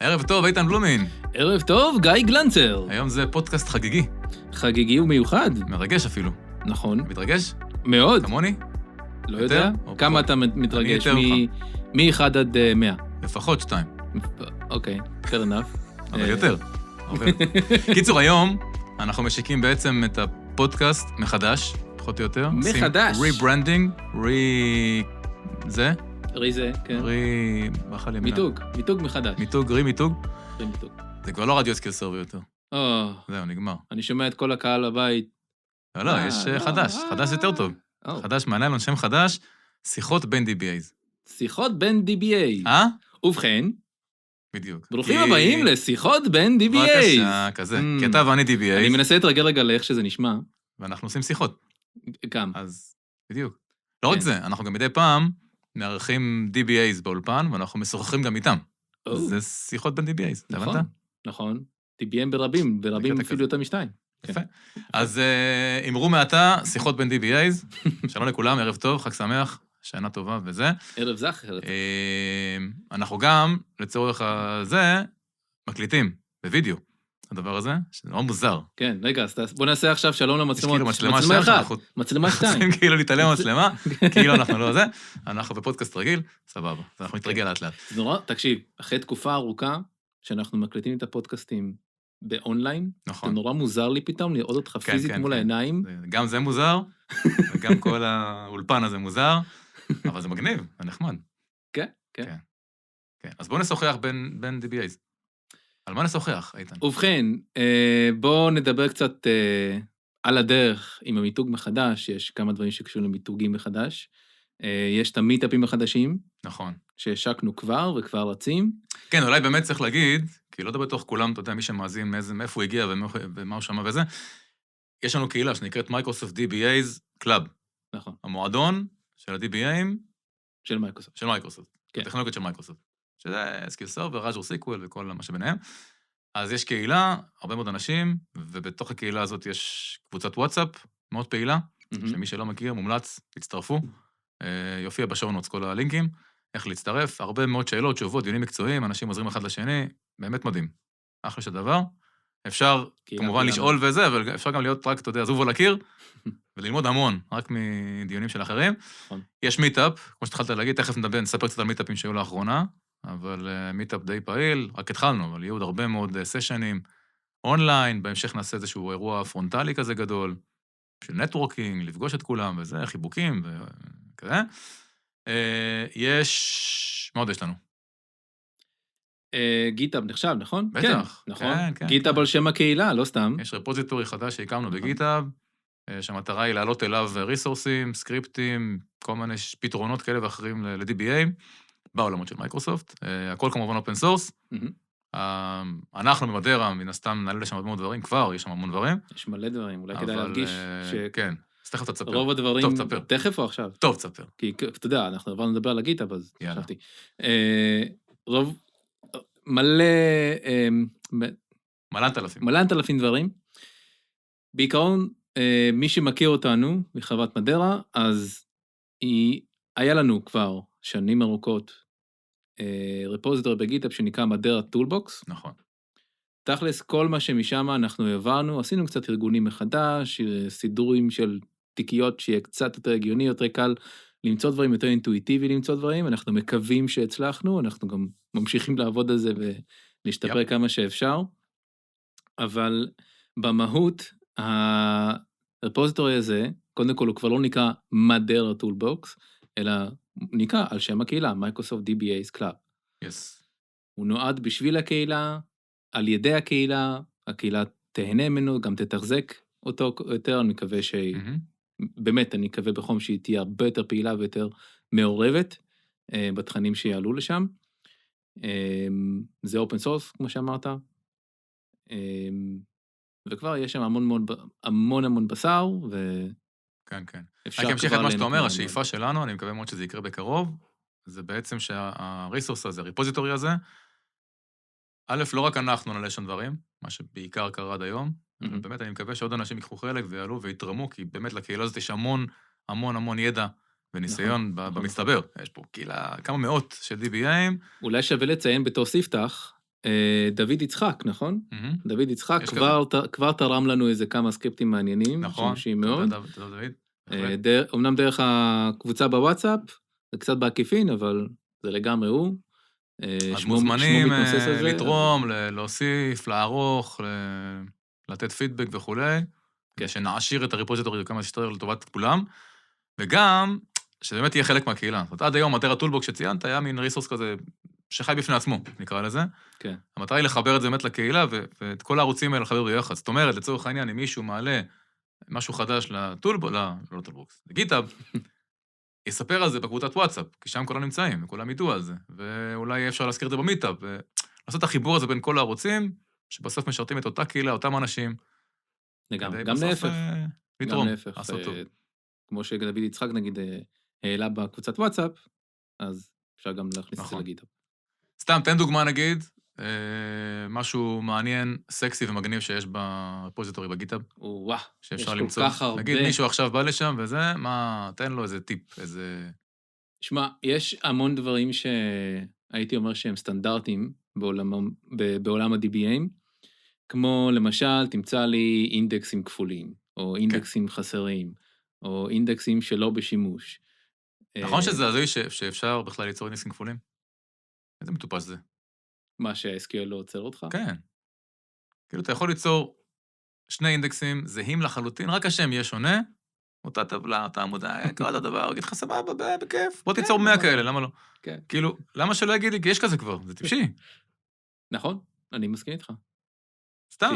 ערב טוב, איתן בלומין. ערב טוב, גיא גלנצר. היום זה פודקאסט חגיגי. חגיגי ומיוחד. מרגש אפילו. נכון. מתרגש? מאוד. כמוני? לא יודע. כמה אתה מתרגש מ-1 עד 100? לפחות 2. אוקיי, fair enough. אבל יותר. קיצור, היום אנחנו משיקים בעצם את הפודקאסט מחדש, פחות או יותר. מחדש. ריברנדינג, זה? זה, כן. מיתוג מחדש. מיתוג. זה כבר לא רדיו סקיל סרבר יותר. זהו, נגמר. אני שומע את כל הקהל בבית. לא, יש חדש. חדש יותר טוב. חדש מעניין, שם חדש, שיחות בין DBAs. שיחות בין DBAs. ובכן, בדיוק. ברוכים הבאים לשיחות בין DBAs. בבקשה, כזה. כי אתה ואני DBAs. אני מנסה להתרגל רגע לאיך שזה נשמע. ואנחנו עושים שיחות. גם. אז, בדיוק. לא רק זה, אנחנו גם מדי פעם מארחים DBAs באולפן, ואנחנו משוחחים גם איתם. זה שיחות בין DBAs, אתה הבנת? נכון. DBM ברבים אפילו יותר משתיים. יפה. אז אמרו מעתה, שיחות בין DBAs. שלום לכולם, ערב טוב, חג שמח, שנה טובה וזה. ערב זך. אנחנו גם, לצורך הזה, מקליטים בווידאו. הדבר הזה, שזה מאוד מוזר. כן, רגע, בוא נעשה עכשיו שלום למצלמות. מצלמה אחת, מצלמה 2. כאילו להתעלם מצלמה, כאילו אנחנו לא זה, אנחנו בפודקאסט רגיל, סבבה, אנחנו נתרגל לאט לאט. זה נורא, תקשיב, אחרי תקופה ארוכה, שאנחנו מקליטים את הפודקאסטים באונליין, זה נורא מוזר לי פתאום לראות אותך פיזית מול העיניים. גם זה מוזר, וגם כל האולפן הזה מוזר, אבל זה מגניב, זה נחמד. כן, כן. אז בואו נשוחח בין DBAs. על מה נשוחח, איתן? ובכן, בואו נדבר קצת על הדרך עם המיתוג מחדש, יש כמה דברים שקשורים למיתוגים מחדש, יש את המיטאפים החדשים, נכון. שהשקנו כבר וכבר רצים. כן, אולי באמת צריך להגיד, כי לא יודע בטוח כולם, אתה יודע, מי שמאזין, מאיפה הוא הגיע ומה הוא שמע וזה, יש לנו קהילה שנקראת מייקרוסופט DBAs Club. נכון. המועדון של ה-DBAים של מייקרוסופט. של מייקרוסופט. כן. הטכנולוגיות של מייקרוסופט. שזה סקיל סרבר, אז'ור סיקוול וכל מה שביניהם. אז יש קהילה, הרבה מאוד אנשים, ובתוך הקהילה הזאת יש קבוצת וואטסאפ, מאוד פעילה, שמי שלא מכיר, מומלץ, תצטרפו, יופיע בשואו-נוטס כל הלינקים, איך להצטרף, הרבה מאוד שאלות, תשובות, דיונים מקצועיים, אנשים עוזרים אחד לשני, באמת מדהים. אחלה של דבר. אפשר כמובן לשאול וזה, אבל אפשר גם להיות רק, אתה יודע, זוב על הקיר, וללמוד המון, רק מדיונים של אחרים. יש מיטאפ, כמו שהתחלת להגיד, תכף נספר קצת על מיטאפים שהיו לאחרונה, אבל מיטאפ די פעיל, רק התחלנו, אבל יהיו עוד הרבה מאוד סשנים אונליין, בהמשך נעשה איזשהו אירוע פרונטלי כזה גדול, של נטוורקינג, לפגוש את כולם וזה, חיבוקים וכזה. מה עוד יש לנו? גיטאב נחשב, נכון? בטח. נכון. גיטאב על שם הקהילה, לא סתם. יש רפוזיטורי חדש שהקמנו בגיטאב, שהמטרה היא להעלות אליו ריסורסים, סקריפטים, כל מיני פתרונות כאלה ואחרים ל-DBA, בעולמות של מייקרוסופט. הכל כמובן אופן סורס. אנחנו במדרה, מן הסתם נעלה לשם הרבה דברים, כבר יש שם המון דברים. יש מלא דברים, אולי כדאי להרגיש כן, אז תכף תספר. רוב הדברים, תכף או עכשיו? טוב, תספר. כי אתה יודע, אנחנו עברנו לדבר על הגיטאב, אז חשבתי. רוב, מלא אלפים דברים. בעיקרון, מי שמכיר אותנו מחוות מדרה, אז היה לנו כבר שנים ארוכות רפוזיטורי בגיטאב שנקרא מדרה טולבוקס. נכון. תכלס, כל מה שמשם אנחנו העברנו, עשינו קצת ארגונים מחדש, סידורים של תיקיות שיהיה קצת יותר הגיוני, יותר קל למצוא דברים, יותר אינטואיטיבי למצוא דברים, אנחנו מקווים שהצלחנו, אנחנו גם ממשיכים לעבוד על זה ולהשתפר כמה שאפשר, אבל במהות, הרפוזיטורי הזה, קודם כל הוא כבר לא נקרא מדרה טולבוקס, אלא נקרא על שם הקהילה, מייקרוסופט DBAs Club. Yes. הוא נועד בשביל הקהילה, על ידי הקהילה, הקהילה תהנה ממנו, גם תתחזק אותו יותר, אני מקווה באמת, אני מקווה בחום שהיא תהיה הרבה יותר פעילה ויותר מעורבת בתכנים שיעלו לשם. זה אופן סורס, כמו שאמרת, וכבר יש שם המון בשר, כן. רק אמשיך את מה שאתה אומר, השאיפה שלנו, אני מקווה מאוד שזה יקרה בקרוב, זה בעצם שהריסורס הזה, הריפוזיטורי הזה, א', לא רק אנחנו נעלה שם דברים, מה שבעיקר קרה עד היום, אבל באמת אני מקווה שעוד אנשים ייקחו חלק ויעלו ויתרמו, כי באמת לקהילה הזאת יש המון ידע וניסיון במצטבר. יש פה קהילה, כמה מאות של DBAים. אולי שווה לציין בתור ספתח, דוד יצחק, נכון? מהמם. דוד יצחק יש כבר תרם לנו איזה כמה סקריפטים מעניינים, נכון, שמשיים מאוד. תודה דוד. בהחלט. אמנם דרך הקבוצה בוואטסאפ, זה קצת בעקיפין, אבל זה לגמרי הוא. אז שמו מוזמנים מתנוסס על זה. לתרום, להוסיף, לערוך, לתת פידבק וכולי, כדי שנעשיר את הריפוזיטורי כמה שיותר לטובת כולם, וגם, שבאמת יהיה חלק מהקהילה. זאת אומרת, עד היום, הטרה טולבוקס שציינת, היה מין ריסורס כזה שחי בפני עצמו, נקרא לזה. כן. המטרה היא לחבר את זה באמת לקהילה, ואת כל הערוצים האלה לחבר ביחד. זאת אומרת, לצורך העניין, אם מישהו מעלה משהו חדש לטולבוקס, לא לטולבוקס, לגיטהאב, יספר על זה בקבוצת וואטסאפ, כי שם כולם נמצאים, וכולם ידעו על זה, ואולי יהיה אפשר להזכיר את זה במיטאפ, ולעשות את החיבור הזה בין כל הערוצים, שבסוף משרתים את אותה קהילה, אותם אנשים. גם להפך. לתרום, גם להפך. לעשות טוב. כמו שדוד יצחק, נגיד, העלה בקבוצת וואטסאפ, אז אפשר גם להכניס את זה לגיטהאב. סתם, תן דוגמה נגיד, משהו מעניין, סקסי ומגניב שיש ברפוזיטורי בגיטהאב. וואו, שאפשר למצוא. נגיד מישהו עכשיו בא לשם וזה, מה, תן לו איזה טיפ, איזה... שמע, יש המון דברים שהייתי אומר שהם סטנדרטיים בעולם ה-DBA, כמו למשל, תמצא לי אינדקסים כפולים, או אינדקסים חסרים, או אינדקסים שלא בשימוש. נכון שזה הזוי שאפשר בכלל ליצור אינדקסים כפולים? איזה מטופש זה? מה שה-SQL לא עוצר אותך? כן. כאילו, אתה יכול ליצור שני אינדקסים זהים לחלוטין, רק השם יהיה שונה, אותה טבלה, אותה עמודה, כל הדבר, אגיד לך סבבה, בכיף. בוא תיצור 100 כאלה, למה לא? כן. כאילו, למה שלא יגיד לי? כי יש כזה כבר, זה טיפשי. נכון, אני מסכים איתך. סתם,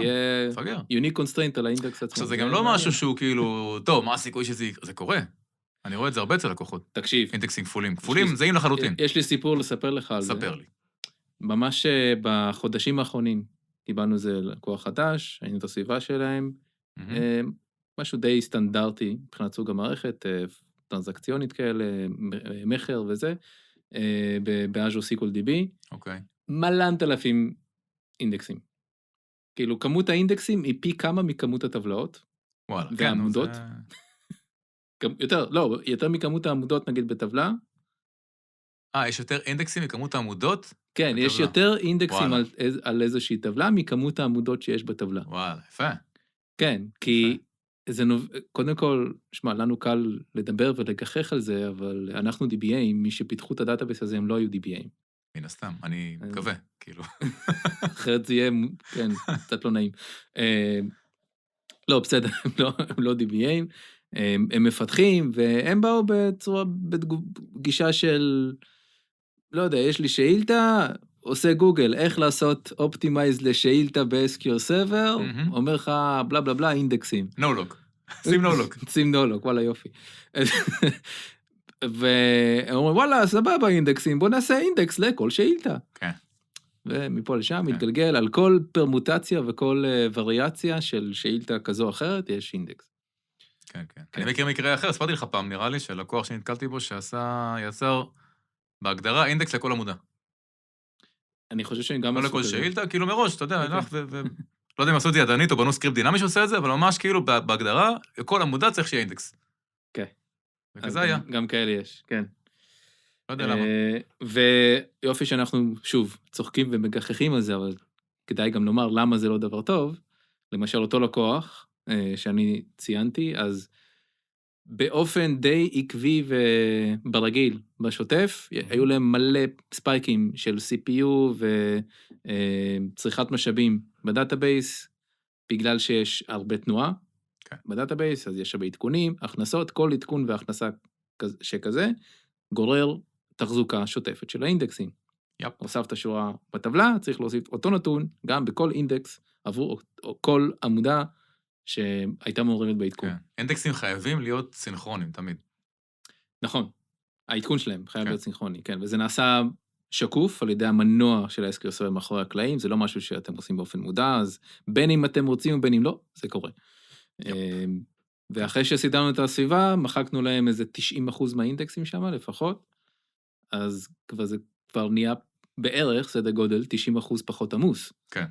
פגר. unique constraint על האינדקס עצמו. עכשיו, זה גם לא משהו שהוא כאילו, טוב, מה הסיכוי שזה יקרה? זה קורה. אני רואה את זה הרבה אצל לקוחות. תקשיב. אינדקסים כפולים. כפולים זהים לחלוטין. יש לי סיפור לספר לך על זה. ספר לי. ממש בחודשים האחרונים קיבלנו איזה לקוח חדש, היינו את הסביבה שלהם, משהו די סטנדרטי מבחינת סוג המערכת, טרנזקציונית כאלה, מחר וזה, באז'ור סיקוול דיבי. אוקיי. מלנת אלפים אינדקסים. כאילו, כמות האינדקסים היא פי כמה מכמות הטבלאות. וואלה, והעמודות. יותר מכמות העמודות, נגיד, בטבלה. יש יותר אינדקסים מכמות העמודות? כן, יש יותר אינדקסים על איזושהי טבלה מכמות העמודות שיש בטבלה. וואלה, יפה. כן, כי זה קודם כל, שמע, לנו קל לדבר ולגחך על זה, אבל אנחנו DBA, מי שפיתחו את הדאטאבייס הזה, הם לא היו DBA. מן הסתם, אני מקווה, כאילו. אחרת זה יהיה, כן, קצת לא נעים. לא, בסדר, הם לא DBA, הם מפתחים, והם באו בצורה, בגישה של, לא יודע, יש לי שאילתה, עושה גוגל, איך לעשות אופטימייז לשאילתה ב-SQL Server, אומר לך, בלה בלה בלה, אינדקסים. נולוק. שים נולוק. שים נולוק, וואלה יופי. והם אומרים, וואלה, סבבה אינדקסים, בוא נעשה אינדקס לכל שאילתה. כן. ומפה לשם מתגלגל על כל פרמוטציה וכל וריאציה של שאילתה כזו או אחרת, יש אינדקס. כן, כן. אני מכיר מקרה אחר, ספרתי לך פעם, נראה לי, של לקוח שנתקלתי בו, יצר בהגדרה אינדקס לכל עמודה. אני חושב שהם גם לא לכל שאילתה, כאילו מראש, אתה יודע, לא יודע אם עשו את זה ידנית או בנו סקריפט דינמי שעושה את זה, אבל ממש כאילו בהגדרה, לכל עמודה צריך שיהיה אינדקס. כן. וכזה היה. גם כאלה יש, כן. לא יודע למה. ויופי שאנחנו, שוב, צוחקים ומגחכים על זה, אבל כדאי גם לומר למה זה לא דבר טוב. למשל, אותו לקוח שאני ציינתי, אז באופן די עקבי וברגיל, בשוטף, היו להם מלא ספייקים של CPU וצריכת משאבים בדאטאבייס, בגלל שיש הרבה תנועה בדאטאבייס, אז יש הרבה עדכונים, הכנסות, כל עדכון והכנסה שכזה, גורר תחזוקה שוטפת של האינדקסים. הוספת שורה בטבלה, צריך להוסיף אותו נתון, גם בכל אינדקס, עבור כל עמודה שהייתה מעורבת בעדכון. אינדקסים חייבים להיות סינכרונים, תמיד. נכון, העדכון שלהם חייב להיות סינכרוני, כן, וזה נעשה שקוף על ידי המנוע של ה-SQL Server מאחורי הקלעים, זה לא משהו שאתם עושים באופן מודע, אז בין אם אתם רוצים ובין אם לא, זה קורה. ואחרי שסידרנו את הסביבה, מחקנו להם איזה 90% מהאינדקסים שם לפחות, אז זה כבר נהיה בערך, סדר גודל, 90% פחות עמוס. כן.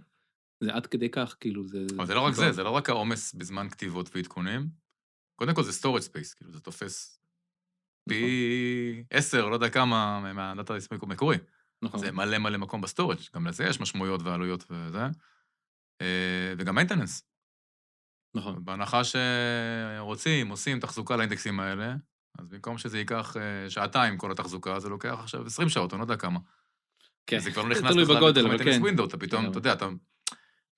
זה עד כדי כך, כאילו זה... אבל זה לא רק זה, זה לא רק העומס בזמן כתיבות ועדכונים. קודם כל זה storage space, כאילו זה תופס פי 10, לא יודע כמה, מהדאטה מקורי. נכון. זה מלא מלא מקום בסטורג', גם לזה יש משמעויות ועלויות וזה, וגם מיינטננס. נכון. בהנחה שרוצים, עושים תחזוקה לאינדקסים האלה, אז במקום שזה ייקח שעתיים כל התחזוקה, זה לוקח עכשיו 20 שעות, אני לא יודע כמה. כן, זה כבר לא נכנס תלוי בכלל בגודל, בתחום אבל מיינטננס כן. ווינדו, אתה פתאום, אתה יודע, אתה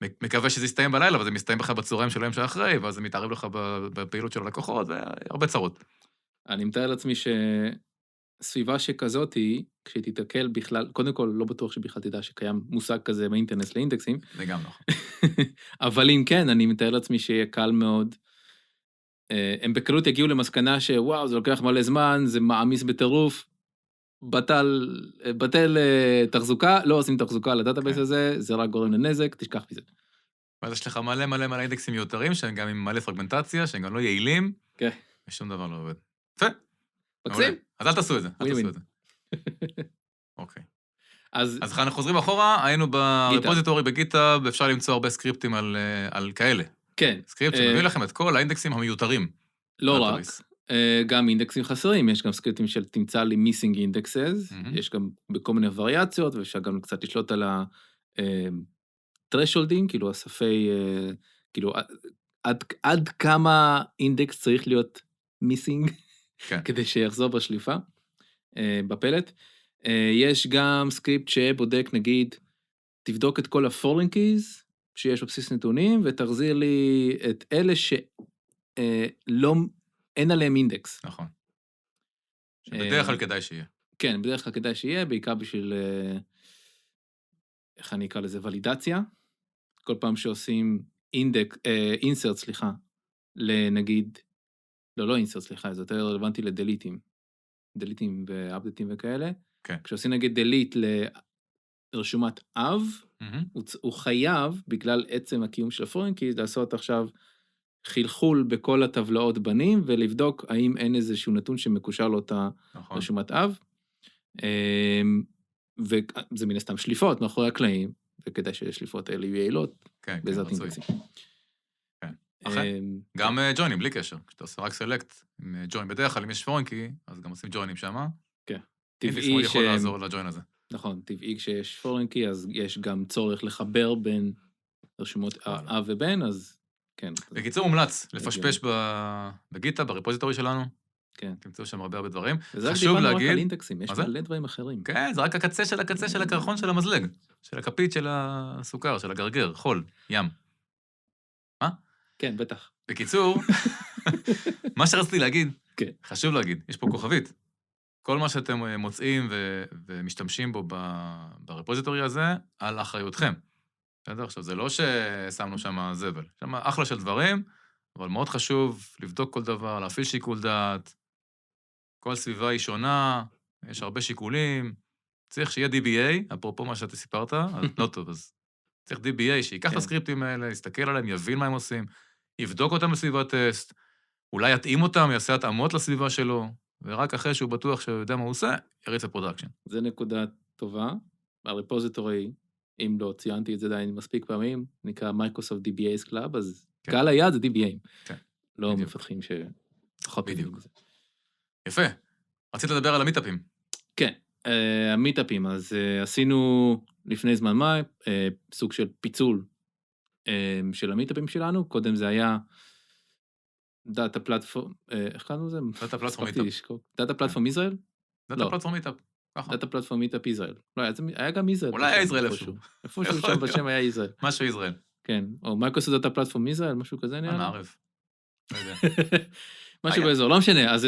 מקווה שזה יסתיים בלילה, אבל זה מסתיים בכלל בצהריים של היום שאחרי, ואז זה מתערב לך בפעילות של הלקוחות, והרבה צרות. אני מתאר לעצמי שסביבה שכזאת היא, כשתתקל בכלל, קודם כל לא בטוח שבכלל תדע שקיים מושג כזה באינטרנס לאינדקסים. זה גם נכון. אבל אם כן, אני מתאר לעצמי שיהיה קל מאוד. הם בקלות יגיעו למסקנה שוואו, זה לוקח מלא זמן, זה מעמיס בטירוף, בטל תחזוקה, לא עושים תחזוקה לדאטאבייס כן. הזה, זה רק גורם לנזק, תשכח מזה. ואז יש לך מלא מלא מלא אינדקסים מיותרים, שהם גם עם מלא פרגמנטציה, שהם גם לא יעילים, כן. ושום דבר לא עובד. יפה. מעולה. מקסים. אז אל תעשו את זה, אל ווין תעשו ווין. את זה. אוקיי. אז אז אנחנו חוזרים אחורה, היינו ברפוזיטורי בגיטהאב, אפשר למצוא הרבה סקריפטים על כאלה. כן. סקריפט שמביא לכם את כל האינדקסים המיותרים. לא רק, דאטאבייס. גם אינדקסים חסרים, יש גם סקריפטים של תמצא לי missing indexes, יש גם בכל מיני וריאציות, ואפשר גם קצת לשלוט על ה-thresholding, כאילו הספי, כאילו עד כמה אינדקס צריך להיות missing, כן. כדי שיחזור בשליפה, בפלט. יש גם סקריפט שבודק, נגיד, תבדוק את כל ה-foreign keys שיש בבסיס נתונים, ותחזיר לי את אלה שלא, אין עליהם אינדקס. נכון. שבדרך כלל כדאי שיהיה. כן, בדרך כלל כדאי שיהיה, בעיקר בשביל, איך אני אקרא לזה, ולידציה. כל פעם שעושים insert, סליחה, לנגיד, לא insert, סליחה, זה יותר רלוונטי לדליטים. דליטים ואפדטים וכאלה. כן. כשעושים נגיד דליט לרשומת אב, הוא חייב, בגלל עצם הקיום של הפורנקי, לעשות עכשיו חלחול בכל הטבלאות בנים, ולבדוק האם אין איזשהו נתון שמקושר לאותה רשומת אב. וזה מן הסתם שליפות מאחורי הקלעים, וכדאי שהשליפות האלה יהיו יעילות. כן, בעזרת רצוי. אינדקסים. כן. גם ג'וינים, בלי קשר. כשאתה עושה רק סלקט עם ג'וין, בדרך כלל אם יש פורנקי, אז גם עושים ג'וינים שם. כן. אינדקס מאוד יכול לעזור לג'וין הזה. נכון, טבעי כשיש פורנקי, אז יש גם צורך לחבר בין רשומות אב ובן, אז כן. בקיצור מומלץ, לפשפש בגיטה, ברפוזיטורי שלנו. כן. תמצאו שם הרבה דברים. וזה דיברנו רק על אינדקסים, יש מלא דברים אחרים. כן, זה רק הקצה של הקרחון של המזלג, של הכפית של הסוכר, של הגרגר, חול, ים. מה? כן, בטח. בקיצור, מה שרציתי להגיד, כן. חשוב להגיד, יש פה כוכבית. כל מה שאתם מוצאים ומשתמשים בו ברפוזיטורי הזה, על אחריותכם. בסדר? עכשיו, זה לא ששמנו שם זבל. שם אחלה של דברים, אבל מאוד חשוב לבדוק כל דבר, להפעיל שיקול דעת. כל סביבה היא שונה, יש הרבה שיקולים. צריך שיהיה DBA, אפרופו מה שאתה סיפרת, אז לא טוב, אז צריך DBA שיקח את הסקריפטים האלה, יסתכל עליהם, יבין מה הם עושים, יבדוק אותם בסביבת טסט, אולי יתאים אותם, יעשה התאמות לסביבה שלו, ורק אחרי שהוא בטוח שהוא יודע מה הוא עושה, יריץ לפרודקשן. זה נקודה טובה. הרפוזיטורי, אם לא ציינתי את זה עדיין מספיק פעמים, נקרא Microsoft DBA's Club, אז קהל היעד זה DBA. כן. לא מפתחים שפחות בדיוק. יפה. רצית לדבר על המיטאפים. כן, המיטאפים, אז עשינו לפני זמן מה, סוג של פיצול של המיטאפים שלנו, קודם זה היה דאטה פלטפורם, איך קראנו לזה? דאטה פלטפורם מיטאפ. דאטה פלטפורם ישראל? דאטה פלטפורם מיטאפ. דאטה פלטפורם מיטאפ ישראל. לא, היה גם ישראל. אולי היה ישראל איפשהו. איפשהו שם בשם היה ישראל. משהו ישראל. כן, או מייקרוסופט דאטה פלטפורם ישראל, משהו כזה נראה. מערב. לא יודע. משהו באזור, לא משנה, אז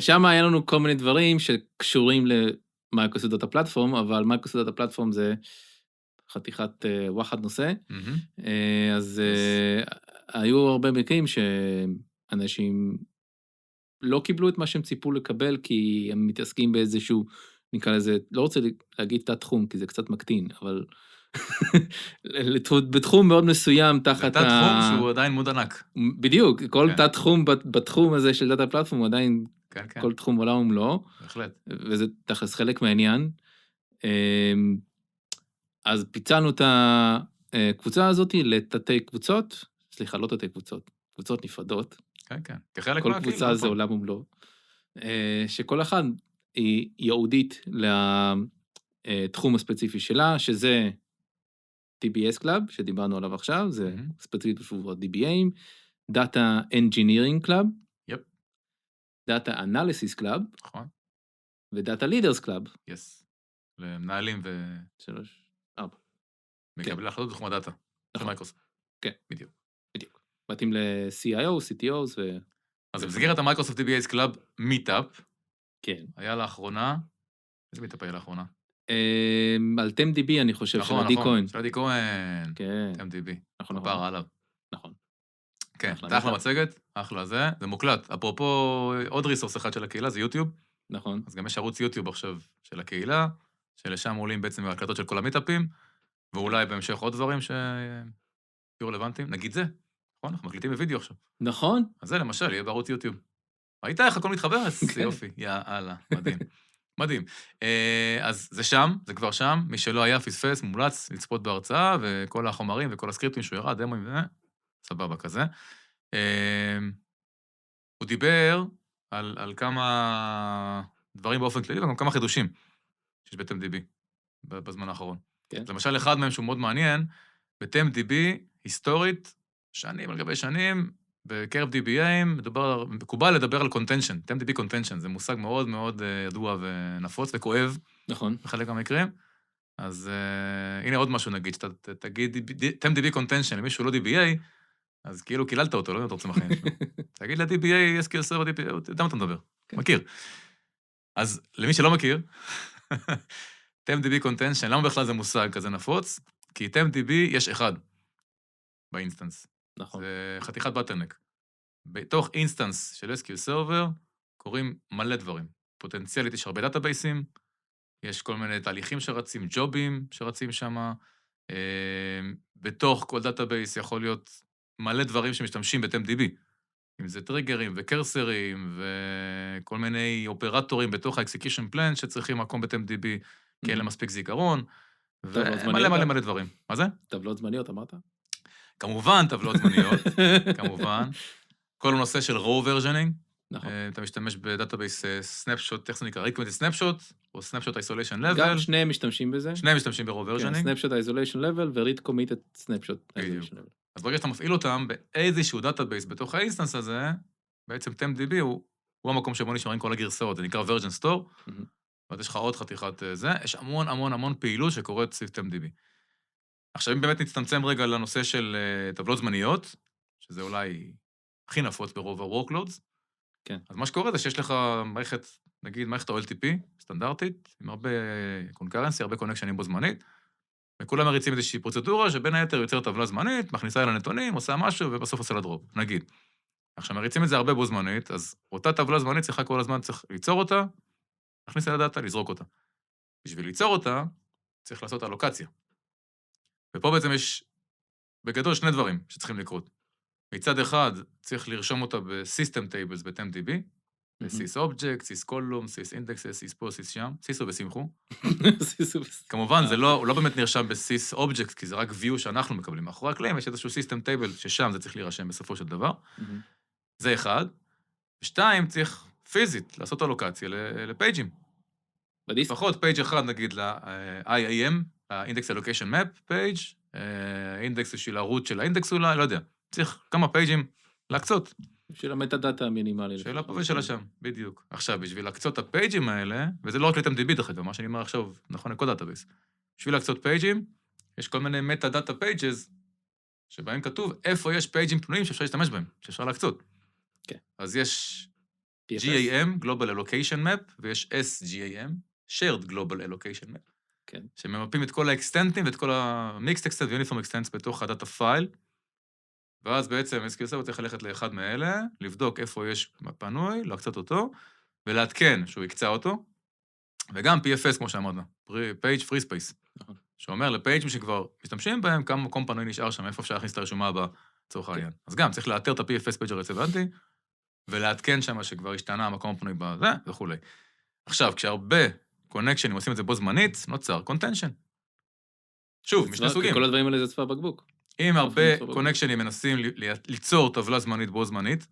שם היה לנו כל מיני דברים שקשורים למייקרוסופט דאטה פלטפורם, אבל מייקרוסופט דאטה פלטפורם זה חתיכת וואחד נושא, אז היו הרבה מקרים שאנשים לא קיבלו את מה שהם ציפו לקבל, כי הם מתעסקים באיזשהו, נקרא לזה, לא רוצה להגיד תת תחום, כי זה קצת מקטין, אבל בתחום מאוד מסוים תחת תת תחום שהוא עדיין מוד ענק. בדיוק, כל תת תחום בתחום הזה של דאטה פלטפורם הוא עדיין, כל תחום עולם ומלואו. בהחלט. וזה תכלס חלק מהעניין. אז פיצלנו את הקבוצה הזאת לתתי קבוצות, סליחה, לא תתי קבוצות, קבוצות נפרדות. כן, כן. כחלק כל קבוצה זה עולם ומלואו. שכל אחד היא ייעודית התחום הספציפי שלה, שזה DBS Club, שדיברנו עליו עכשיו, זה ספציפית בשביל DBAים, Data Engineering Club, יפ. Data Analysis Club, נכון. ו-Data Leaders Club. יס. למנהלים ו... 3, 4. מקבלי החלטות בתחום הדאטה. של מייקרוסופט. כן. בדיוק. מתאים ל-CIO, CTOs ו... אז במסגרת המייקרוסופט DBAs Club מיטאפ, כן. היה לאחרונה, איזה מיטאפ היה לאחרונה? על TemDB אני חושב, של עדי כהן. של עדי כהן. כן. TemDB. נכון. כפרה עליו. נכון. כן, אתה אחלה מצגת, אחלה זה מוקלט. אפרופו עוד ריסורס אחד של הקהילה, זה יוטיוב. נכון. אז גם יש ערוץ יוטיוב עכשיו של הקהילה, שלשם עולים בעצם ההקלטות של כל המיטאפים, ואולי בהמשך עוד דברים שיהיו רלוונטיים. נגיד זה, נכון? אנחנו מקליטים בווידאו עכשיו. נכון. אז זה למשל, יהיה בערוץ יוטיוב. ראית איך הכל מתחבר? יופי, יאללה, מדהים. מדהים. אז זה שם, זה כבר שם, מי שלא היה פספס, מומלץ לצפות בהרצאה, וכל החומרים וכל הסקריפטים שהוא ירד, דמוים וזה, סבבה כזה. הוא דיבר על כמה דברים באופן כללי, וגם כמה חידושים שיש ב-TemDB בזמן האחרון. כן. למשל, אחד מהם שהוא מאוד מעניין, ב-TemDB, היסטורית, שנים על גבי שנים, בקרב DBAים, מקובל לדבר על contention, TemDB contention, זה מושג מאוד מאוד ידוע ונפוץ וכואב. נכון. בחלק המקרים. אז הנה עוד משהו נגיד, שאתה תגיד TemDB contention, למישהו לא DBA, אז כאילו קיללת אותו, לא יודע מה אתה רוצה מהחיים שלו. תגיד ל-DBA, SQL Server, DBA, יודע מה אתה מדבר, מכיר. אז למי שלא מכיר, TemDB contention, למה בכלל זה מושג כזה נפוץ? כי TemDB יש אחד באינסטנס. נכון. זה חתיכת בטרנק. בתוך אינסטנס של SQL Server קוראים מלא דברים. פוטנציאלית יש הרבה דאטאבייסים, יש כל מיני תהליכים שרצים, ג'ובים שרצים שם. בתוך כל דאטאבייס יכול להיות מלא דברים שמשתמשים ב-TemDB. אם זה טריגרים וקרסרים וכל מיני אופרטורים בתוך ה-execution plan שצריכים מקום ב-TemDB, כי אין להם מספיק זיכרון, ומלא מלא מלא דברים. מה זה? טבלות זמניות, אמרת? כמובן, טבלות זמניות, כמובן. כל הנושא של raw versioning, נכון. אתה משתמש בדאטאבייס snapshot, איך זה נקרא? recommended snapshot, או snapshot isolation level. גם שניהם משתמשים בזה. שניהם משתמשים ב-raw versioning. כן, snapshot isolation level ו-read committed snapshot isolation level. אז ברגע שאתה מפעיל אותם באיזשהו דאטאבייס בתוך האינסטנס הזה, בעצם TemDB הוא המקום שבו נשמרים כל הגרסאות, זה נקרא version store, ואז יש לך עוד חתיכת זה, יש המון המון המון פעילות שקורית סביב TemDB. עכשיו, אם באמת נצטמצם רגע לנושא של טבלות זמניות, שזה אולי הכי נפוץ ברוב ה-workloads, כן. אז מה שקורה זה שיש לך מערכת, נגיד מערכת ה-LTP, סטנדרטית, עם הרבה קונקרנסי, הרבה קונקשנים בו זמנית, וכולם מריצים איזושהי פרוצדורה, שבין היתר יוצר טבלה זמנית, מכניסה אל הנתונים, עושה משהו, ובסוף עושה לה דרופ, נגיד. עכשיו, מריצים את זה הרבה בו זמנית, אז אותה טבלה זמנית צריכה כל הזמן, צריך ליצור אותה, להכניס אל הדאטה, לזרוק אותה. בשביל ליצור אותה, צריך לעשות אלוקציה. ופה בעצם יש בגדול שני דברים שצריכים לקרות. מצד אחד, צריך לרשום אותה ב-System Tables ב-TemDB, ב-Sys Object, Sys Column, Sys Indexes, Sys פה, Sys שם, Sys ושמחו. כמובן, הוא לא באמת נרשם ב-Sys Object, כי זה רק view שאנחנו מקבלים. מאחורי הקלעים יש איזשהו System Table ששם זה צריך להירשם בסופו של דבר. זה אחד. ושתיים, צריך פיזית לעשות אלוקציה לפייג'ים. לפחות פייג' אחד, נגיד, ל-IAM, ה-Index Allocation Map page, אינדקס של הערוץ של האינדקס אולי, לא יודע. צריך כמה פייג'ים להקצות. של המטה-דאטה המינימלי. של הפה ושל שם, בדיוק. עכשיו, בשביל להקצות את הפייג'ים האלה, וזה לא רק ל-TemDB דרך אגב, מה שאני אומר עכשיו, נכון לכל דאטאבייס. בשביל להקצות פייג'ים, יש כל מיני מטה-דאטה פייג'ז, שבהם כתוב איפה יש פייג'ים פנויים שאפשר להשתמש בהם, שאפשר להקצות. כן. אז יש GAM, Global Allocation Map, ויש SGAM, Shared Global Allocation Map. כן. שממפים את כל האקסטנטים ואת כל ה-Mixed Extent ו-Uniform Extents בתוך הדאטה פייל, ואז בעצם SQL Server צריך ללכת לאחד מאלה, לבדוק איפה יש פנוי, להקצות אותו, ולעדכן שהוא יקצה אותו, וגם PFS, כמו שאמרנו, Page Free Space, שאומר לפייג'ים שכבר משתמשים בהם, כמה מקום פנוי נשאר שם, איפה אפשר להכניס את הרשומה הבאה, לצורך העניין. אז גם צריך לאתר את ה-PFS פייג' הרלוונטי, ולעדכן שם שכבר השתנה המקום הפנוי בזה, וכו'. עכשיו, כשהרבה קונקשנים עושים את זה בו זמנית, נוצר קונטנשן. שוב, משני סוגים. כל הדברים האלה זה צבא בקבוק. אם הרבה קונקשנים מנסים ליצור טבלה זמנית בו זמנית,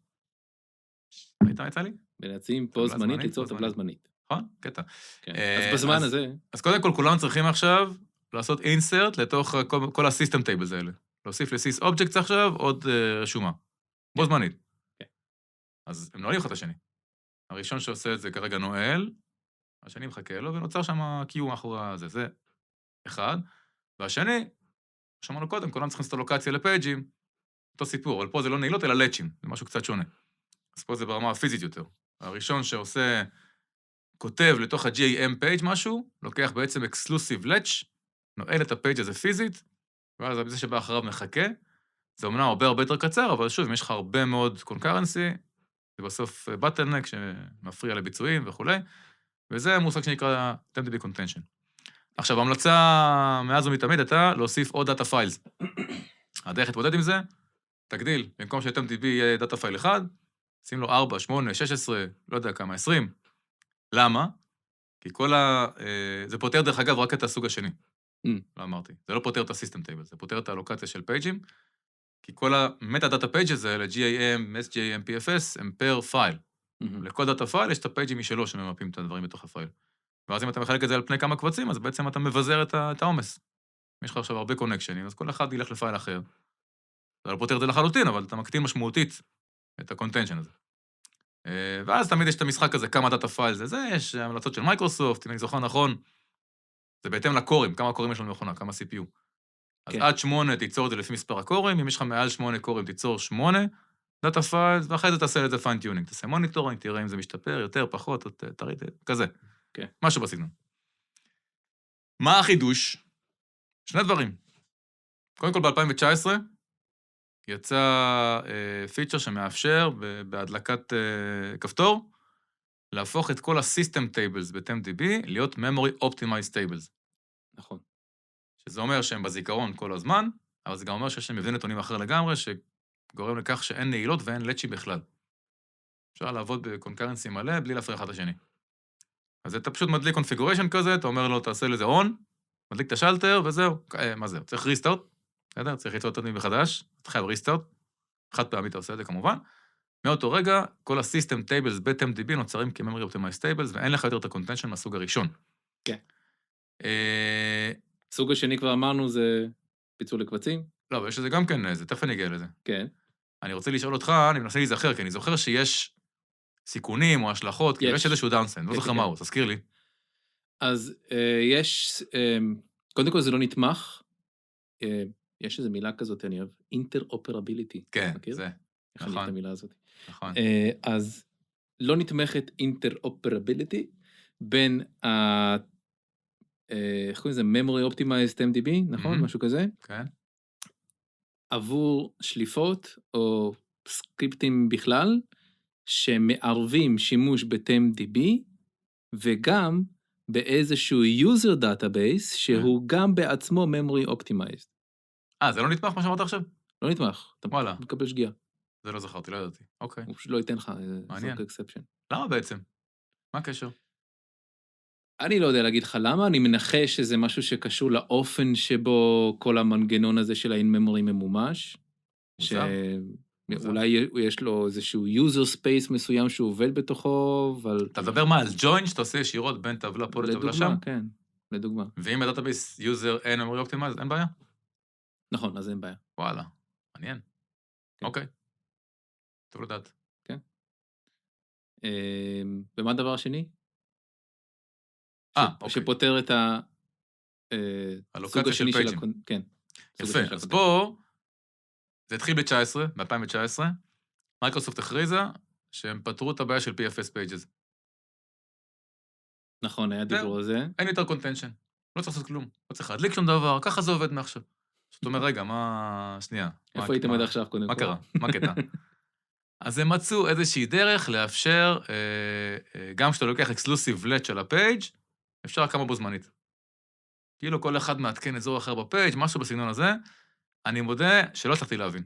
ראית מה יצא לי? מנסים פה זמנית ליצור טבלה זמנית. נכון? קטע. כן. אז בזמן הזה... אז קודם כל, כולם צריכים עכשיו לעשות אינסרט לתוך כל הסיסטם טייבלס האלה. להוסיף לסיס אובייקטס עכשיו עוד רשומה. בו זמנית. אז הם נועלים אחד את השני. הראשון שעושה את זה כרגע נועל, השני מחכה לו, ונוצר שם קיו מאחורי הזה. זה אחד. והשני, שמענו קודם, כולם צריכים לעשות לוקציה לפייג'ים, אותו סיפור, אבל פה זה לא נעילות, אלא לצ'ים, זה משהו קצת שונה. אז פה זה ברמה הפיזית יותר. הראשון שעושה, כותב לתוך ה-GAM page משהו, לוקח בעצם exclusive latch, נועל את הפייג' הזה פיזית, ואז זה שבא אחריו מחכה. זה אומנם הרבה יותר קצר, אבל שוב, אם יש לך הרבה מאוד concurrency, זה בסוף bottleneck שמפריע לביצועים וכו'. וזה מושג שנקרא TempDB contention. עכשיו, המלצה מאז ומתמיד הייתה להוסיף עוד דאטה פיילס. הדרך להתמודד עם זה, תגדיל, במקום ש-TempDB יהיה דאטה פייל אחד, שים לו 4, 8, 16, לא יודע כמה, 20. למה? כי זה פותר דרך אגב רק את הסוג השני. לא אמרתי. זה לא פותר את הסיסטם טייבל, זה פותר את האלוקציה של פייג'ים, כי כל המטה דאטה פייג'ס האלה, GAM, SGAM, PFS, הם פר פייל. לכל דאטה פייל יש את הפייג'ים משלו שממפים את הדברים בתוך הפייל. ואז אם אתה מחלק את זה על פני כמה קבצים, אז בעצם אתה מבזר את העומס. יש לך עכשיו הרבה קונקשנים, אז כל אחד ילך לפייל אחר. זה לא פותר את זה לחלוטין, אבל אתה מקטין משמעותית את הקונטנשן הזה. ואז תמיד יש את המשחק הזה, כמה דאטה פייל זה, יש המלצות של מייקרוסופט, אם אני זוכר נכון, זה בהתאם לקורים, כמה קורים יש לנו במכונה, כמה CPU. אז עד 8 תיצור את זה לפי מספר הקורים, אם יש לך מעל 8 קורים, תיצור 8 דאטה פייל, ואחרי זה תעשה את זה פיין-טיונינג, תעשה מוניטורינג, תראה אם זה משתפר, יותר, פחות, תראי, כזה. משהו בסגנון. מה החידוש? שני דברים. קודם כל, ב-2019 יצא פיצ'ר שמאפשר בהדלקת כפתור, להפוך את כל ה-System Tables ב-TempDB להיות Memory Optimized Tables. נכון. שזה אומר שהם בזיכרון כל הזמן, אבל זה גם אומר שיש להם מבנה נתונים אחר לגמרי, שגורם לכך שאין נעילות ואין לצ'ים בכלל. אפשר לעבוד בקונקרנסי מלא בלי להפריע אחד לשני. אז אתה פשוט מדליק קונפיגוריישן כזה, אתה אומר לו, תעשה לזה on, מדליק את השלטר, וזהו. מה זהו? צריך ריסטארט, בסדר? צריך ליצור את הדברים מחדש, אתה חייב ריסטארט, חד פעמי אתה עושה את זה כמובן. מאותו רגע, כל ה-System Tables ב-TempDB נוצרים כ-Memory Optimized Tables, ואין לך יותר את ה-Contention מהסוג הראשון. כן. סוג השני כבר אמרנו זה פיצול לקבצים? לא, אבל יש לזה גם כן, זה תכף אני אגיע לזה. כן. אני רוצה לשאול אותך, אני מנסה להיזכר, כי אני זוכר שיש סיכונים או השלכות, כי יש איזשהו דאונסנד, לא זוכר מהו, תזכיר לי. אז יש, קודם כל זה לא נתמך, יש איזו מילה כזאת, אני אוהב, אינטר-אופרביליטי. כן, זה, נכון. איך את המילה הזאת. נכון. אז לא נתמכת אינטר-אופרביליטי בין איך קוראים לזה? memory optimized TempDB, נכון? משהו כזה? כן. עבור שליפות או סקריפטים בכלל, שמערבים שימוש ב-TempDB, וגם באיזשהו user database, שהוא גם בעצמו memory optimized. זה לא נתמך מה שאמרת עכשיו? לא נתמך, אתה וואלה. מקבל שגיאה. זה לא זכרתי, לא ידעתי. אוקיי. הוא פשוט לא ייתן לך, מעניין. זה exception. למה בעצם? מה הקשר? אני לא יודע להגיד לך למה, אני מנחש שזה משהו שקשור לאופן שבו כל המנגנון הזה של ה-in-memory ממומש. שאולי יש לו איזשהו user space מסוים שהוא עובד בתוכו, אבל... אתה מדבר מה, על join שאתה עושה ישירות בין טבלה פה לטבלה שם? לדוגמה, כן, לדוגמה. ואם בדאטאבייס user אין memory optimized, אין בעיה? נכון, אז אין בעיה. וואלה, מעניין. אוקיי. טוב לדעת. כן. ומה הדבר השני? אוקיי. שפותר את הלוקציה של פייג'ים. כן. יפה, אז פה, זה התחיל ב-2019, מייקרוסופט הכריזה שהם פתרו את הבעיה של PFS pages. נכון, היה דיבור על זה. אין יותר קונטנשן, לא צריך לעשות כלום, לא צריך להדליק שום דבר, ככה זה עובד מעכשיו. זאת אומרת, רגע, מה... שנייה. איפה הייתם עד עכשיו קודם כל? מה קרה? מה קטע? אז הם מצאו איזושהי דרך לאפשר, גם כשאתה לוקח אקסקלוסיב לט של הפייג', אפשר כמה בו זמנית. כאילו כל אחד מעדכן אזור אחר בפייג', משהו בסגנון הזה, אני מודה שלא הצלחתי להבין.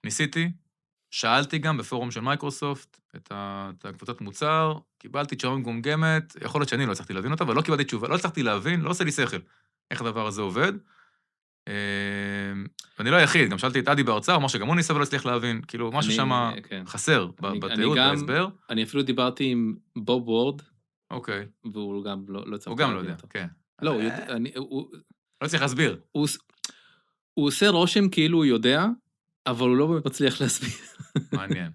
ניסיתי, שאלתי גם בפורום של מייקרוסופט את הקבוצת מוצר, קיבלתי תשובה מגומגמת, יכול להיות שאני לא הצלחתי להבין אותה, אבל לא קיבלתי תשובה, לא הצלחתי להבין, לא עושה לי שכל איך הדבר הזה עובד. ואני לא היחיד, גם שאלתי את אדי בהרצאה, הוא אמר שגם הוא ניסה ולא הצליח להבין, כאילו משהו שם חסר בתיעוד, בהסבר. אני אפילו דיברתי עם בוב וורד, אוקיי. והוא גם לא צריך... הוא גם לא יודע, כן. לא, לא צריך להסביר. הוא עושה רושם כאילו הוא יודע, אבל הוא לא באמת מצליח להסביר. מעניין,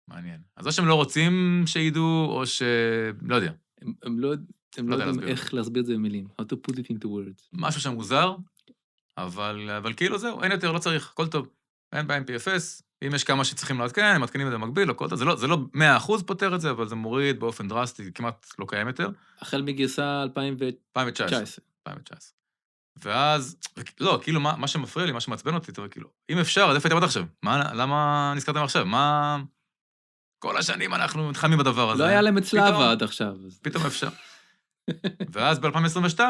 מעניין. אז או שהם לא רוצים שידעו, או לא יודע. הם לא יודעים איך להסביר את זה במילים. How to put it into words. משהו שם מוזר, אבל כאילו זהו, אין יותר, לא צריך, הכל טוב. אין בעיה עם PFS, אם יש כמה שצריכים לעדכן, הם מתקנים את זה במקביל, זה לא 100% פותר את זה, אבל זה מוריד באופן דרסטי, כמעט לא קיים יותר. החל מגרסה 2019. ואז, לא, כאילו, מה שמפריע לי, מה שמעצבן אותי, כאילו, אם אפשר, אז איפה הייתם עד עכשיו? למה נזכרתם עכשיו? כל השנים אנחנו מתחמים בדבר הזה. לא היה להם אצלבה עד עכשיו. פתאום אפשר. ואז ב-2022,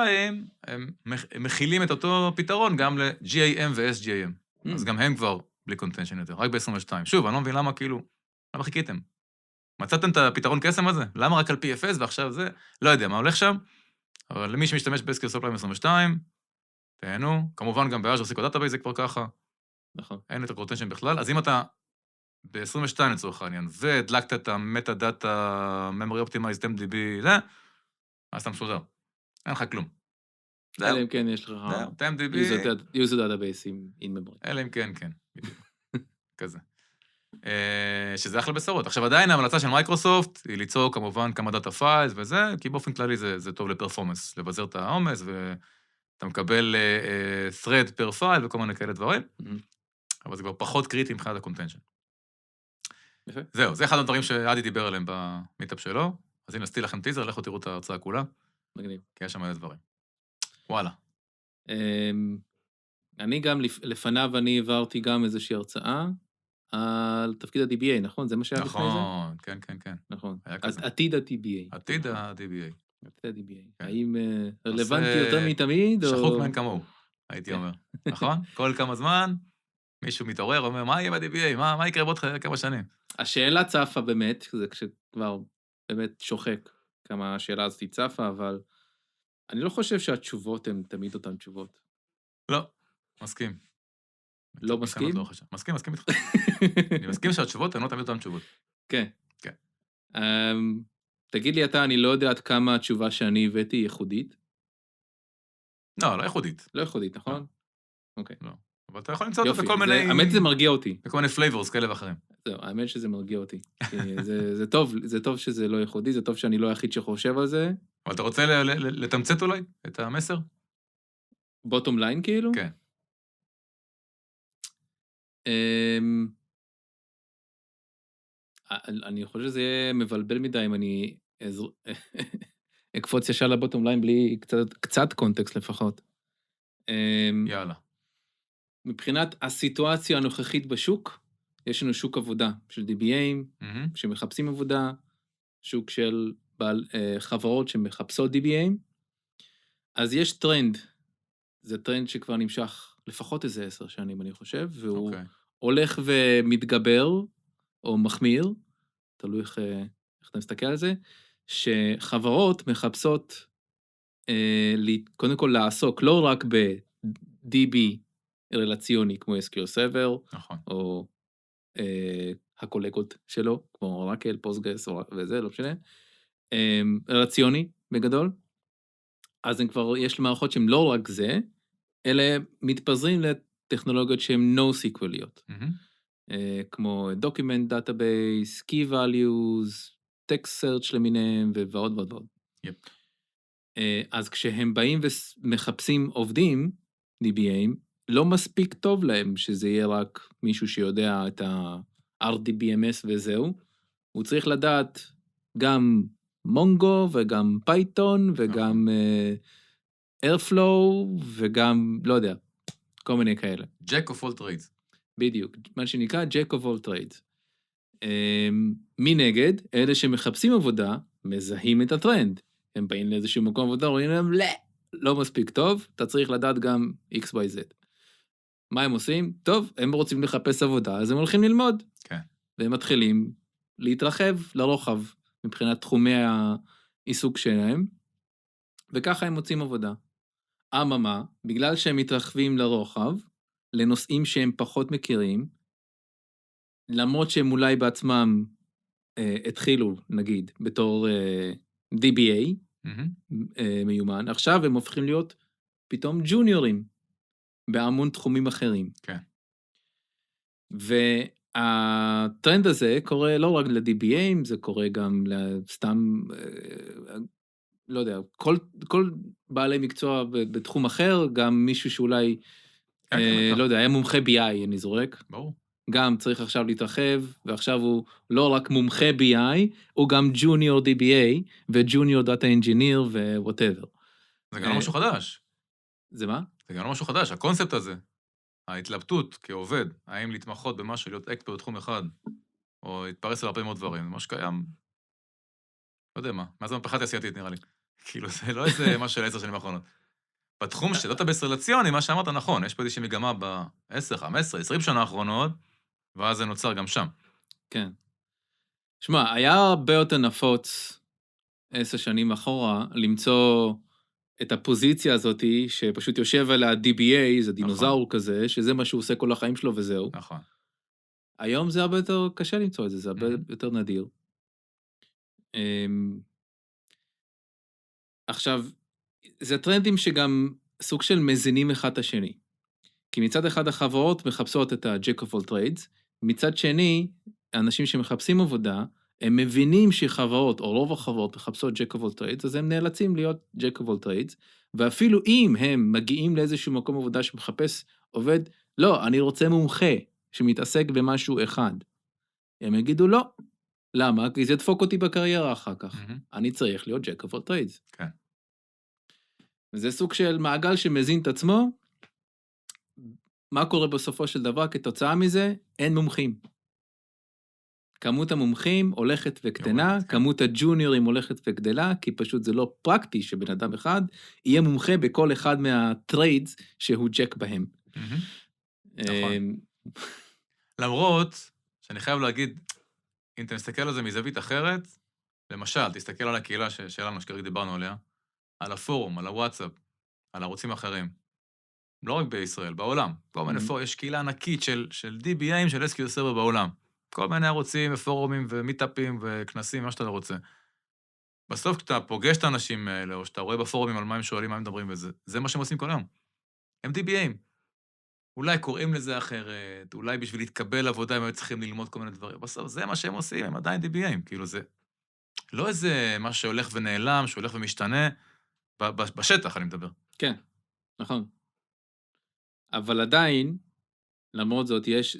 הם מכילים את אותו פתרון גם ל-GAM ו-SGAM. אז גם הם כבר בלי קונטנשן יותר, רק ב-22. שוב, אני לא מבין למה, כאילו, למה חיכיתם? מצאתם את הפתרון קסם הזה? למה רק על PFS ועכשיו זה? לא יודע מה הולך שם, אבל למי שמשתמש ב-SQL Server 2022, תהנו, כמובן גם ב-Azure SQL Database זה כבר ככה. נכון. אין יותר קונטנשן בכלל, אז אם אתה ב-22 לצורך העניין, והדלקת את ה-Metadata, Memory Optimized MDB, זה, אז אתה מסודר. אין לך כלום. אלא אם כן יש לך user database in memory. אלא אם כן, כן. כזה. שזה אחלה בשורות. עכשיו עדיין ההמלצה של מייקרוסופט היא ליצור כמובן כמה דאטה פיילס וזה, כי באופן כללי זה טוב לפרפורמנס, לבזר את העומס, ואתה מקבל thread per file וכל מיני כאלה דברים, אבל זה כבר פחות קריטי מבחינת הקונטנשן. זהו, זה אחד הדברים שעדי דיבר עליהם במיטאפ שלו, אז הנה, עשיתי לכם טיזר, לכו תראו את ההרצאה כולה. מגניב. כי יש שם מלא דברים. וואלה. אני גם, לפניו אני העברתי גם איזושהי הרצאה, על תפקיד ה-DBA, נכון? זה מה שהיה לפני זה? נכון, כן, כן, כן. נכון. עתיד ה-DBA. עתיד ה-DBA. עתיד ה-DBA. האם רלוונטי יותר מתמיד? שחוק מן כמוהו, הייתי אומר. נכון? כל כמה זמן, מישהו מתעורר, אומר, מה יהיה ב-DBA? מה יקרה בעוד כמה שנים? השאלה צפה באמת, זה כשכבר באמת שוחק כמה השאלה הזאת צפה, אבל אני לא חושב שהתשובות הן תמיד אותן תשובות. לא, מסכים. לא מסכים? מסכים איתך. אני מסכים שהתשובות הן לא תמיד אותן תשובות. כן. כן. תגיד לי אתה, אני לא יודע עד כמה התשובה שאני הבאתי היא ייחודית. לא, לא ייחודית. לא ייחודית, נכון? אוקיי. לא. אבל אתה יכול למצוא אותה בכל מיני... האמת זה מרגיע אותי. בכל מיני פלייבורס כאלה ואחרים. זהו, האמת שזה מרגיע אותי. זה טוב שזה לא ייחודי, זה טוב שאני לא היחיד שחושב על זה. אבל אתה רוצה לתמצת אולי את המסר? בוטום ליין כאילו? כן. אני חושב שזה יהיה מבלבל מדי אם אני אקפוץ ישר לבוטום ליין בלי קצת קונטקסט לפחות. יאללה. מבחינת הסיטואציה הנוכחית בשוק, יש לנו שוק עבודה של DBAים, שמחפשים עבודה, שוק של חברות שמחפשות DBAים, אז יש טרנד, זה טרנד שכבר נמשך לפחות איזה 10 שנים אני חושב, והוא הולך ומתגבר, או מחמיר, תלוי איך אתה מסתכל על זה, שחברות מחפשות קודם כל לעסוק לא רק ב-DB רלציוני כמו SQL Server, נכון. או הקולגות שלו, כמו אורקל, פוסטגרס וזה, לא משנה, רלציוני בגדול, אז הם כבר, יש מערכות שהן לא רק זה, אלא מתפזרים לטכנולוגיות שהן NoSQLיות. כמו Document Database, Key Values, Text Search למיניהם, ועוד ועוד ועוד. אז כשהם באים ומחפשים עובדים, DBAים, לא מספיק טוב להם שזה יהיה רק מישהו שיודע את ה-RDBMS וזהו, הוא צריך לדעת גם מונגו וגם פייתון וגם Airflow וגם, לא יודע, כל מיני כאלה. Jack of all trades. בדיוק, מה שנקרא Jack of all trades. מנגד, אלה שמחפשים עבודה, מזהים את הטרנד. הם באים לאיזשהו מקום עבודה, רואים להם, לא מספיק טוב, אתה צריך לדעת גם XYZ. מה הם עושים? טוב, הם רוצים לחפש עבודה, אז הם הולכים ללמוד. כן. והם מתחילים להתרחב לרוחב, מבחינת תחומי העיסוק שלהם, וככה הם מוצאים עבודה. אממה, בגלל שהם מתרחבים לרוחב, לנושאים שהם פחות מכירים, למרות שהם אולי בעצמם התחילו, נגיד, בתור DBA, מהמם. מיומן, עכשיו הם הופכים להיות פתאום ג'וניורים, בהמון תחומים אחרים. כן. והטרנד הזה קורה לא רק ל-DBA, זה קורה גם לסתם, לא יודע, כל בעלי מקצוע בתחום אחר, גם מישהו שאולי, כן, כן, בטח. לא יודע, היה מומחה BI, אני זורק, ברור. גם צריך עכשיו להתרחב, ועכשיו הוא לא רק מומחה BI, הוא גם ג'וניור DBA, וג'וניור דאטה אנג'יניר ווואטאבר. זה גם לא משהו חדש. זה מה? זה גם לא משהו חדש. הקונספט הזה, ההתלבטות כעובד, האם להתמחות במשהו, להיות אקספרט בתחום אחד, או להתפרס על הרבה מאוד דברים, זה משהו שקיים, לא יודע מה, מאז המהפכה התעשייתית נראה לי. כאילו, זה לא איזה משהו של 10 שנים האחרונות. בתחום של דאטאבייס רלציוני, מה שאמרת נכון, יש פה איזושהי מגמה ב-10, 15, 20 שנה האחרונות, ואז זה נוצר גם שם. כן. שמע, היה הרבה יותר נפוץ 10 שנים אחורה למצוא את הפוזיציה הזאת שפשוט יושב על ה-DBA, זה דינוזאור כזה, שזה מה שהוא עושה כל החיים שלו וזהו. נכון. היום זה הרבה יותר קשה למצוא את זה, זה הרבה יותר נדיר. עכשיו, זה טרנדים שגם סוג של מזינים אחד את השני. כי מצד אחד החברות מחפשות את ה-Jack of all trades, מצד שני, האנשים שמחפשים עבודה, הם מבינים שחברות, או רוב החברות, מחפשות Jack of all trades, אז הם נאלצים להיות Jack of all trades, ואפילו אם הם מגיעים לאיזשהו מקום עבודה שמחפש עובד, לא, אני רוצה מומחה שמתעסק במשהו אחד. הם יגידו לא. למה? כי זה ידפוק אותי בקריירה אחר כך. אני צריך להיות Jack of all trades. כן. וזה סוג של מעגל שמזין את עצמו. מה קורה בסופו של דבר? כתוצאה מזה, אין מומחים. כמות המומחים הולכת וקטנה, כמות הג'וניורים הולכת וגדלה, כי פשוט זה לא פרקטי שבן אדם אחד יהיה מומחה בכל אחד מהטריידס שהוא ג'ק בהם. נכון. למרות שאני חייב להגיד, אם אתה מסתכל על זה מזווית אחרת, למשל, תסתכל על הקהילה שלנו, שכרגע דיברנו עליה, על הפורום, על הוואטסאפ, על ערוצים אחרים. לא רק בישראל, בעולם. כל מיני פורום, יש קהילה ענקית של DBAים, של SQL Server בעולם. כל מיני ערוצים ופורומים ומיטאפים וכנסים, מה שאתה רוצה. בסוף כשאתה פוגש את האנשים האלה, או שאתה רואה בפורומים על מה הם שואלים, מה הם מדברים, וזה מה שהם עושים כל היום. הם DBAים. אולי קוראים לזה אחרת, אולי בשביל להתקבל עבודה, הם היו צריכים ללמוד כל מיני דברים. בסוף זה מה שהם עושים, הם עדיין DBAים. כאילו זה לא איזה מה שהולך ונעלם, שהולך ומשתנה, בשטח אני מדבר. כן, נכון. אבל עדיין, למרות זאת, יש,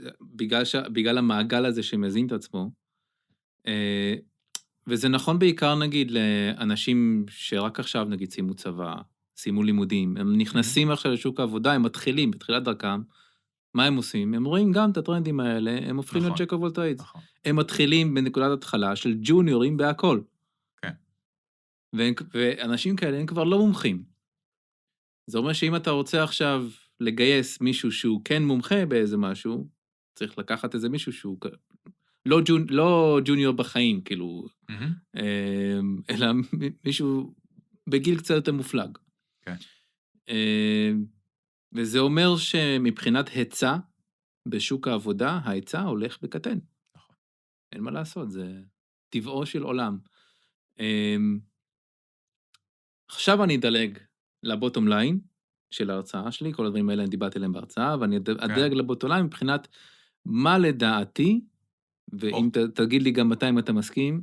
בגלל המעגל הזה שמזין את עצמו, וזה נכון בעיקר, נגיד, לאנשים שרק עכשיו, נגיד, סיימו צבא, סיימו לימודים, הם נכנסים עכשיו לשוק העבודה, הם מתחילים, בתחילת דרכם, מה הם עושים? הם רואים גם את הטרנדים האלה, הם הופכים להיות Jack of all trades. הם מתחילים בנקודת התחלה של ג'וניורים בהכל. כן. ואנשים כאלה הם כבר לא מומחים. זה אומר שאם אתה רוצה עכשיו לגייס מישהו שהוא כן מומחה באיזה משהו, צריך לקחת איזה מישהו שהוא לא ג'וניור בחיים, כאילו, אלא מישהו בגיל קצת יותר מופלג. כן. וזה אומר שמבחינת היצע בשוק העבודה, ההיצע הולך וקטן. נכון. אין מה לעשות, זה טבעו של עולם. עכשיו אני אדלג לבוטום ליין של ההרצאה שלי, כל הדברים האלה אני דיברתי עליהם בהרצאה, ואני אדלג לבוטום ליין מבחינת מה לדעתי, ואם תגיד לי גם מתי אם אתה מסכים,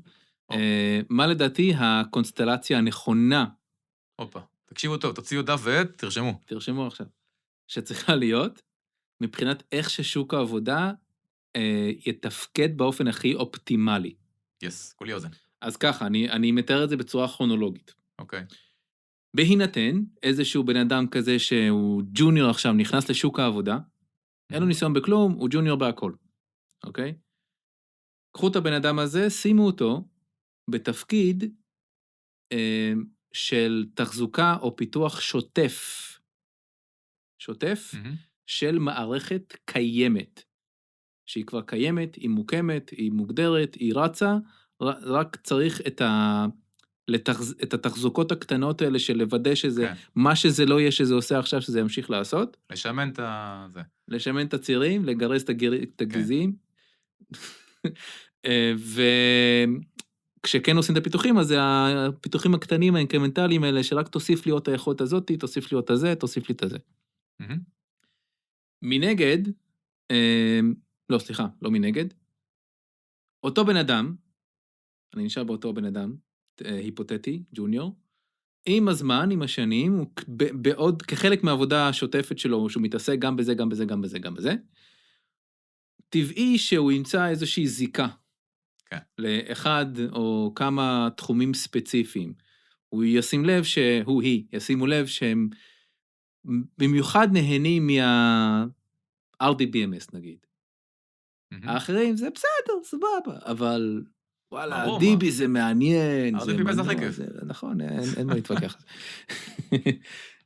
מה לדעתי הקונסטלציה הנכונה. אופה, תקשיבו טוב, תוציאו דף ועט, תרשמו. תרשמו עכשיו. שצריכה להיות, מבחינת איך ששוק העבודה יתפקד באופן הכי אופטימלי. יס, כולי אוזן. אז ככה, אני מתאר את זה בצורה כרונולוגית. אוקיי. בהינתן איזשהו בן אדם כזה שהוא ג'וניור עכשיו, נכנס לשוק העבודה, אין לו ניסיון בכלום, הוא ג'וניור בהכל. אוקיי? קחו את הבן אדם הזה, שימו אותו בתפקיד של תחזוקה או פיתוח שוטף. שוטף של מערכת קיימת. שהיא כבר קיימת, היא מוקמת, היא מוגדרת, היא רצה, רק צריך את התחזוקות הקטנות האלה של לוודא שזה, מה שזה לא יהיה שזה עושה עכשיו, שזה ימשיך לעשות. לשמן את זה. לשמן את הצירים, לגרז את הגזים. כשכן עושים את הפיתוחים, אז זה הפיתוחים הקטנים, האינקרמנטליים האלה, שרק תוסיף לי עוד את היכולת הזאת, תוסיף לי עוד את הזה, תוסיף לי את הזה. מנגד, לא, סליחה, לא מנגד, אותו בן אדם, אני נשאר באותו בן אדם, היפותטי, ג'וניור, עם הזמן, עם השנים, הוא בעוד, כחלק מהעבודה השוטפת שלו, שהוא מתעסק גם בזה, גם בזה, גם בזה, גם בזה, טבעי שהוא ימצא איזושהי זיקה, כן. לאחד או כמה תחומים ספציפיים. הוא ישים לב ישימו לב שהם במיוחד נהנים RDBMS נגיד. האחרים זה בסדר, סבבה, אבל וואלה, DB זה מעניין. RDBMS זה הכי כיף. נכון, אין מה להתווכח.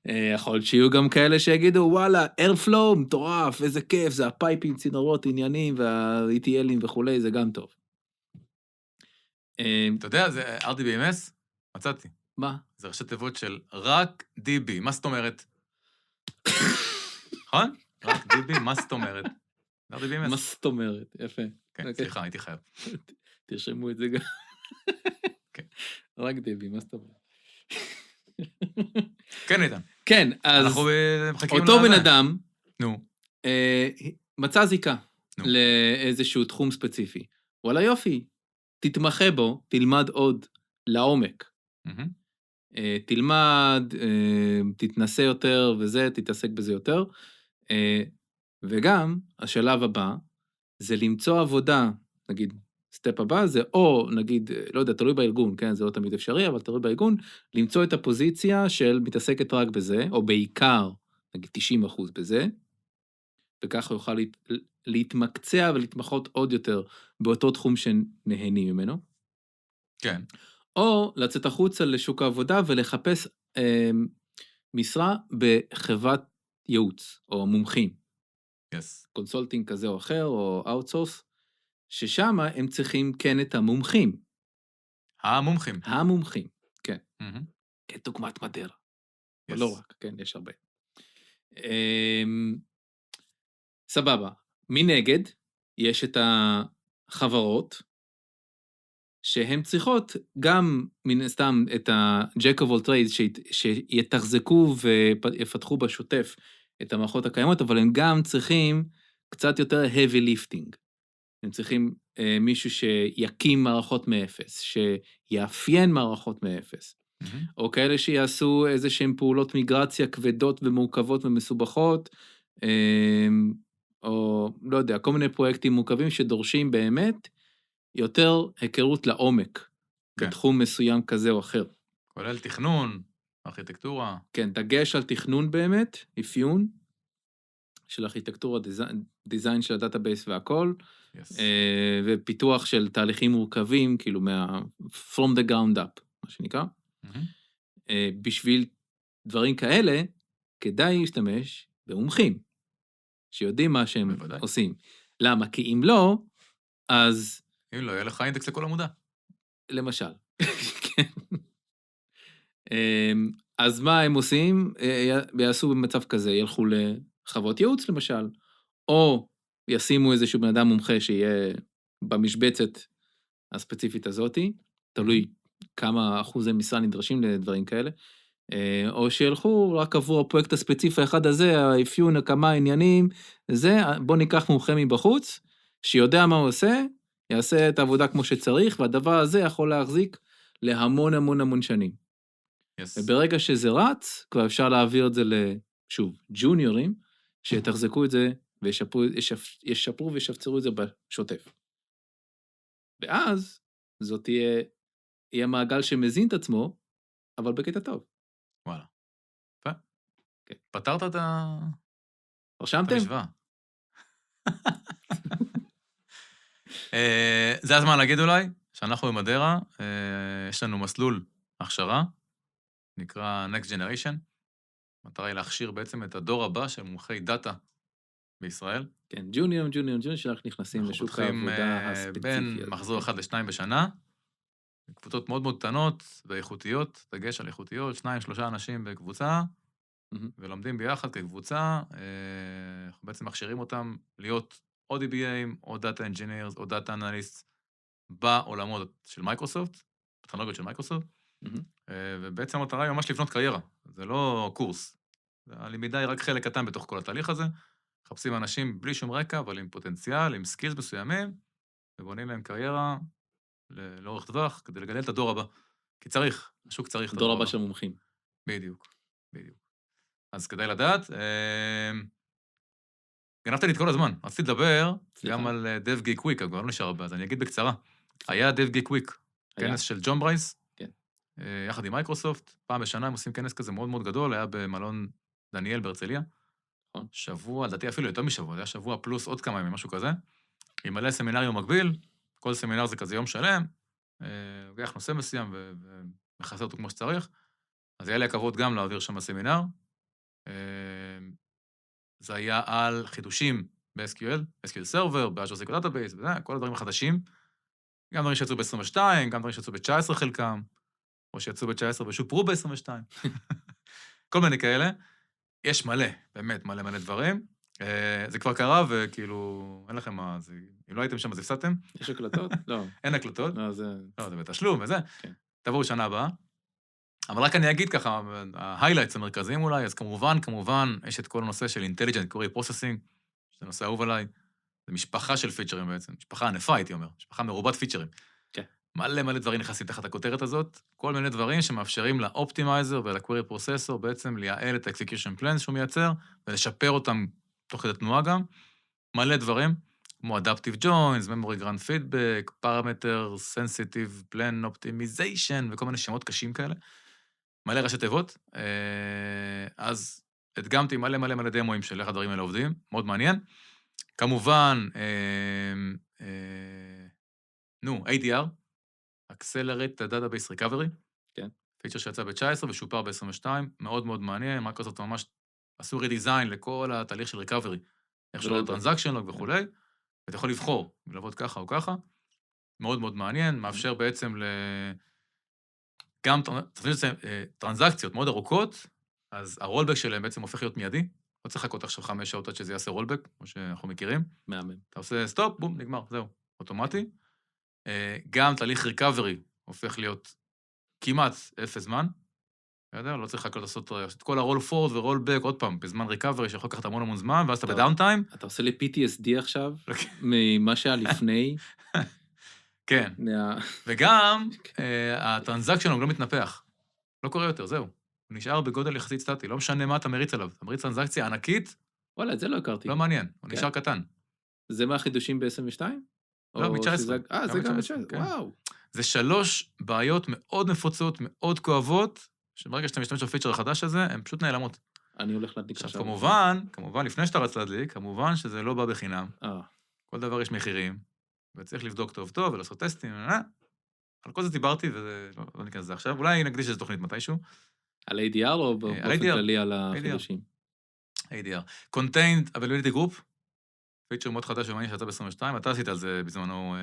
יכול להיות שיהיו גם כאלה שיגידו, וואלה, Airflow מטורף, איזה כיף, זה הפייפים, צינורות, עניינים, וה-ETLים וכולי, זה גם טוב. אתה יודע, זה RDBMS? מצאתי. מה? זה ראשי תיבות של רק DB, מה זאת אומרת? נכון? רק DB, מה זאת אומרת? RDBMS. מה זאת אומרת? יפה. כן, סליחה, הייתי חייב. תרשמו את זה גם. כן. רק DB, מה זאת אומרת? כן, איתן. כן, אז אנחנו מחכים אותו בן אדם, מצא זיקה לאיזשהו תחום ספציפי. וואלה יופי, תתמחה בו, תלמד עוד לעומק. תלמד, תתנסה יותר וזה, תתעסק בזה יותר. וגם, השלב הבא, זה למצוא עבודה, נגיד, סטפ הבא, זה או, נגיד, לא יודע, תלוי בארגון, כן, זה לא תמיד אפשרי, אבל תלוי בארגון, למצוא את הפוזיציה של מתעסקת רק בזה, או בעיקר, נגיד 90% בזה, וככה יוכל להתמקצע ולהתמחות עוד יותר באותו תחום שנהנים ממנו. כן. או לצאת החוצה לשוק העבודה ולחפש משרה בחברת ייעוץ, או מומחים. Yes. קונסולטינג כזה או אחר, או אאוטסורס, ששם הם צריכים כן את המומחים. המומחים. המומחים, כן. כדוגמת מדרה. Yes. לא רק, כן, יש הרבה. סבבה. מנגד, יש את החברות, שהן צריכות גם מן הסתם את ה-Jack of all trades, שיתחזקו ויפתחו בשוטף את המערכות הקיימות, אבל הם גם צריכים קצת יותר heavy lifting. הם צריכים מישהו שיקים מערכות מאפס, שיאפיין מערכות מאפס, או כאלה שיעשו איזשהם פעולות מיגרציה כבדות ומורכבות ומסובכות, או לא יודע, כל מיני פרויקטים מורכבים שדורשים באמת יותר היכרות לעומק, כן. בתחום מסוים כזה או אחר. כולל תכנון, ארכיטקטורה. כן, דגש על תכנון באמת, אפיון, של ארכיטקטורה, דיזיין של הדאטאבייס והכל, Yes. ופיתוח של תהליכים מורכבים, כאילו from the ground up, מה שנקרא. בשביל דברים כאלה, כדאי להשתמש במומחים, שיודעים מה שהם בוודאי. עושים. למה? כי אם לא, אז... אם לא, יהיה לך אינדקס לכל עמודה. למשל. כן. אז מה הם עושים? יעשו במצב כזה, ילכו לחוות ייעוץ למשל, או ישימו איזשהו בן אדם מומחה שיהיה במשבצת הספציפית הזאת, תלוי כמה אחוזי משרה נדרשים לדברים כאלה, או שילכו רק עבור הפרויקט הספציפי האחד הזה, האפיון, כמה עניינים, זה, בוא ניקח מומחה מבחוץ, שיודע מה הוא עושה, יעשה את העבודה כמו שצריך, והדבר הזה יכול להחזיק להמון המון המון שנים. Yes. וברגע שזה רץ, כבר אפשר להעביר את זה שוב, ג'וניורים, שתחזקו את זה, וישפרו וישפצרו את זה בשוטף. ואז, זאת יהיה מעגל שמזין את עצמו, אבל בקטע טוב. וואלה. כן. פתרת את רשמתם? המשוואה. זה הזמן להגיד אולי, שאנחנו במדרה, יש לנו מסלול הכשרה, נקרא Next Generation, מטרה היא להכשיר בעצם את הדור הבא של מומחי דאטה בישראל. כן, ג'וניור, שאנחנו נכנסים לשוק העבודה הספציפי. בין מחזור 1 ל-2 בשנה, קבוצות מאוד מאוד קטנות ואיכותיות, דגש על איכותיות, 2-3 אנשים בקבוצה, ולומדים ביחד כקבוצה, אנחנו בעצם מכשירים אותם להיות או DBAים, או Data Engineers, או Data Analysts, בעולמות של מייקרוסופט, בטכנולוגיות של מייקרוסופט, ובעצם המטרה היא ממש לבנות קריירה. זה לא קורס. הלמידה היא רק חלק קטן בתוך כל התהליך הזה. מחפשים אנשים בלי שום רקע, אבל עם פוטנציאל, עם סקילס מסוימים, ובונים להם קריירה לאורך טווח, כדי לגדל את הדור הבא. כי צריך, השוק צריך את הדור הבא של מומחים. בדיוק. אז כדאי לדעת. גנבת לי את כל הזמן. רציתי לדבר גם על DevGeek Week, אבל לא נשאר הרבה, אז אני אגיד בקצרה. היה DevGeek Week, כנס של ג'ון ברייס, יחד עם מייקרוסופט. פעם בשנה הם עושים כנס כזה מאוד מאוד גדול, היה במלון דניאל בהרצליה. שבוע, לדעתי אפילו יותר משבוע, זה היה שבוע פלוס עוד כמה ימים, משהו כזה. עם מלא סמינריום מקביל, כל סמינר זה כזה יום שלם, לוקח נושא מסוים ומכסה אותו כמו שצריך. אז היה לי הכבוד גם להעביר שם הסמינר. זה היה על חידושים ב-SQL, SQL Server, ב-Azure SQL Database, וזה, כל הדברים החדשים. גם דברים שיצאו ב-22, גם דברים שיצאו ב-19 חלקם, או שיצאו ב-19 ושופרו ב-22. כל מיני כאלה. יש מלא, באמת מלא דברים. זה כבר קרה, וכאילו, אין לכם מה, אם לא הייתם שם, אז הפסדתם. יש הקלטות? לא. אין הקלטות. לא, זה בתשלום וזה. תבואו שנה הבאה. אבל רק אני אגיד ככה, ההיילייטס המרכזיים אולי, אז כמובן, יש את כל הנושא של Intelligent Query Processing, שזה נושא אהוב עליי, זה משפחה של פיצ'רים בעצם, משפחה ענפה הייתי אומר, משפחה מרובת פיצ'רים. מלא דברים נכנסים תחת הכותרת הזאת, כל מיני דברים שמאפשרים לאופטימייזר ול-Query Processor בעצם לייעל את ה-Execution Plans שהוא מייצר, ולשפר אותם תוך כדי תנועה גם, מלא דברים, כמו Adaptive Joins, Memory Grant Feedback, Parameter, Sensitive Plan Optimization, וכל מיני שמות קשים כאלה. מלא ראשי תיבות, אז הדגמתי מלא דמוים של איך הדברים האלה עובדים, מאוד מעניין. כמובן, ADR, Accelerate Database Recovery, פיצ'ר שיצא ב-19 ושופר ב-22, מאוד מעניין, מייקרוסופט ממש עשו רידיזיין לכל התהליך של recovery, איך שלא טרנזקשן לוג וכולי, ואתה יכול לבחור, לעבוד ככה או ככה, מאוד מעניין, מאפשר בעצם גם טרנזקציות מאוד ארוכות, אז הרולבק שלהם בעצם הופך להיות מיידי, לא צריך לחכות עכשיו 5 שעות עד שזה יעשה רולבק, כמו שאנחנו מכירים. מאמן. אתה עושה סטופ, בום, נגמר, זהו, אוטומטי. גם תהליך ריקאברי הופך להיות כמעט 0 זמן, לא צריך רק לעשות את כל הרול פורד ורול בק עוד פעם, בזמן ריקאברי שיכול לקחת המון זמן, ואז אתה בדאון טיים. אתה עושה לי PTSD עכשיו, ממה שהיה לפני. כן, וגם הטרנזקשן הוא לא מתנפח, לא קורה יותר, זהו. הוא נשאר בגודל יחסית סטטי, לא משנה מה אתה מריץ עליו, אתה מריץ טרנזקציה ענקית. וואלה, את זה לא הכרתי. לא מעניין, הוא נשאר קטן. זה מהחידושים ב-22? לא, מ-19. זה גם ב-19, וואו. זה 3 בעיות מאוד נפוצות, מאוד כואבות, שברגע שאתה משתמש בפיצ'ר החדש הזה, הן פשוט נעלמות. אני הולך להדליק עכשיו. כמובן, לפני שאתה רץ להדליק, כמובן שזה לא בא בחינם. כל דבר יש מחירים, וצריך לבדוק טוב ולעשות טסטים, על כל זה דיברתי, ולא ניכנס לזה עכשיו. אולי נקדיש איזו תוכנית מתישהו. על ADR או באופן כללי על החידושים? ADR. Contained Availability Group, פיצ'ר מאוד חדש ומעניין שיצא ב-22, אתה עשית על זה בזמנו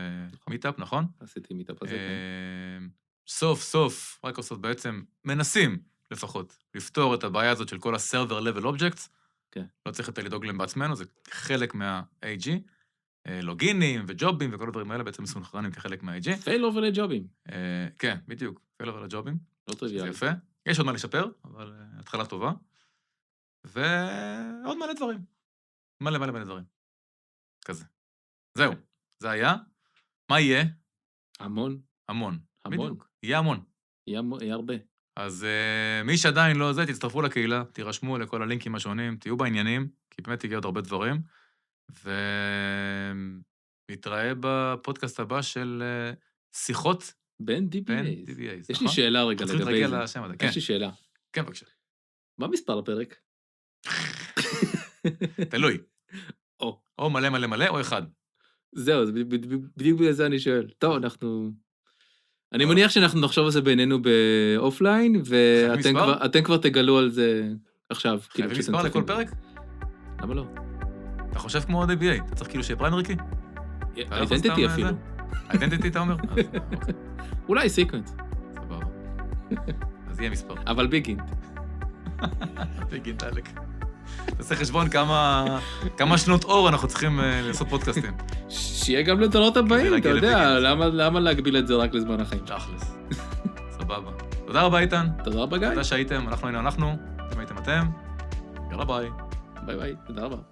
מיטאפ, נכון? עשיתי מיטאפ הזה, כן. סוף, מייקרוסופט בעצם מנסים לפחות לפתור את הבעיה הזאת של כל ה-Server Level Objects. לא צריך יותר לדאוג להם בעצמנו, זה חלק מה-AG. לוגינים וג'ובים וכל הדברים האלה בעצם מסונכרנים כחלק מה-AG. פייל אובר לג'ובים. כן, בדיוק, פייל אובר לג'ובים. לא טריוויאלי. זה יפה. יש עוד מה לשפר, אבל התחלה טובה. ועוד מלא דברים. מלא דברים. כזה. זהו, זה היה. מה יהיה? המון. בדיוק, יהיה המון. יהיה הרבה. אז מי שעדיין לא זה, תצטרפו לקהילה, תירשמו לכל הלינקים השונים, תהיו בעניינים, כי באמת הגיע עוד הרבה דברים. ונתראה בפודקאסט הבא של שיחות בין DBAs. יש לי שאלה רגע לגבי זה. יש לי שאלה. כן, בבקשה. מה מספר לפרק? תלוי. או מלא, או אחד. זהו, בדיוק בגלל זה אני שואל. טוב, אני מניח שאנחנו נחשוב על זה בינינו באופליין, ואתם כבר תגלו על זה עכשיו. חייבים מספר לכל פרק? למה לא? אתה חושב כמו DBA, אתה צריך כאילו שיהיה פריימרי קי? אידנטיטי אפילו. אידנטיטי אתה אומר? אולי סיקוונס. סבבה. אז יהיה מספר. אבל ביגינט. ביגינט, אלק. תעשה חשבון כמה שנות אור אנחנו צריכים לעשות פודקאסטים. שיהיה גם לדורות הבאים, אתה יודע, למה להגביל את זה רק לזמן החיים? תכלס. סבבה. תודה רבה, איתן. תודה רבה, גיא. תודה שהייתם, אנחנו היינו אנחנו, אתם הייתם אתם. יאללה ביי. ביי ביי, תודה רבה.